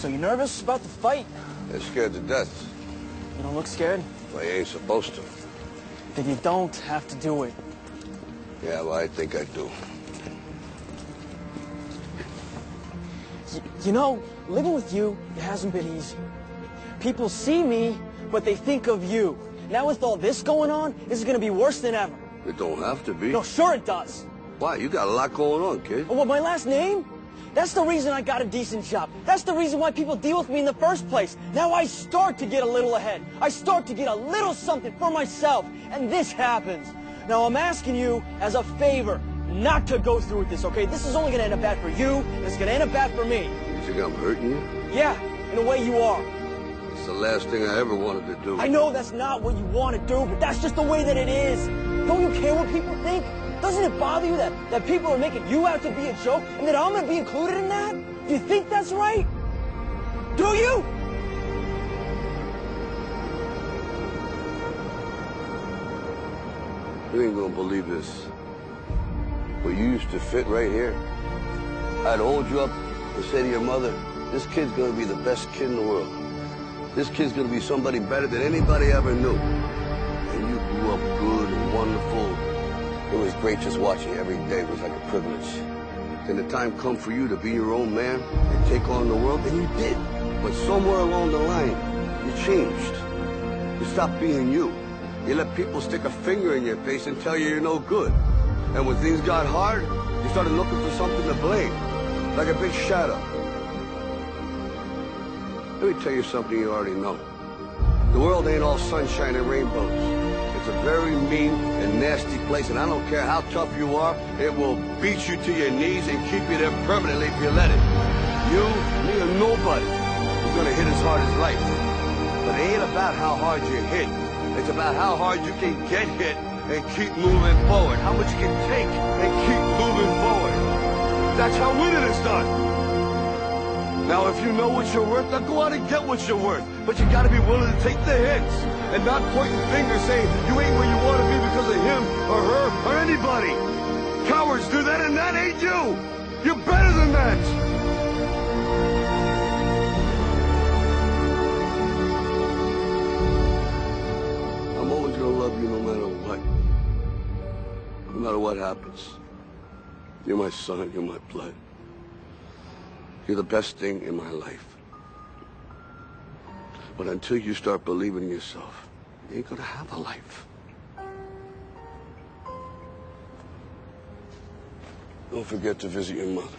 So you nervous about the fight? They're scared to death. You don't look scared? Well, you ain't supposed to. Then you don't have to do it. Yeah, well, I think I do. You know, living with you, it hasn't been easy. People see me, but they think of you. Now with all this going on, this is going to be worse than ever. It don't have to be. No, sure it does. Why? You got a lot going on, kid. Well, my last name? That's the reason I got a decent job. That's the reason why people deal with me in the first place. Now I start to get a little ahead. I start to get a little something for myself. And this happens. Now I'm asking you as a favor not to go through with this, okay? This is only going to end up bad for you, and it's going to end up bad for me. You think I'm hurting you? Yeah, in a way you are. It's the last thing I ever wanted to do. I know that's not what you want to do, but that's just the way that it is. Don't you care what people think? Doesn't it bother you that people are making you out to be a joke and that I'm going to be included in that? Do you think that's right? Do you? You ain't gonna believe this. But you used to fit right here. I'd hold you up and say to your mother, this kid's gonna be the best kid in the world. This kid's gonna be somebody better than anybody ever knew. And you grew up good and wonderful. It was great just watching you every day. It was like a privilege. Then the time come for you to be your own man and take on the world, and you did. But somewhere along the line, you changed. You stopped being you. You let people stick a finger in your face and tell you you're no good. And when things got hard, you started looking for something to blame, like a big shadow. Let me tell you something you already know. The world ain't all sunshine and rainbows. It's a very mean and nasty place, and I don't care how tough you are, it will beat you to your knees and keep you there permanently if you let it. You, me, or nobody is gonna hit as hard as life. But it ain't about how hard you hit. It's about how hard you can get hit and keep moving forward. How much you can take and keep moving forward. That's how winning is done. Now, if you know what you're worth, now go out and get what you're worth. But you gotta be willing to take the hits and not pointing fingers saying you ain't where you want to be because of him or her or anybody. Cowards do that, and that ain't you. You're better than that. I'm always gonna love you no matter what. No matter what happens. You're my son, you're my blood. You're the best thing in my life. But until you start believing in yourself, you ain't gonna have a life. Don't forget to visit your mother.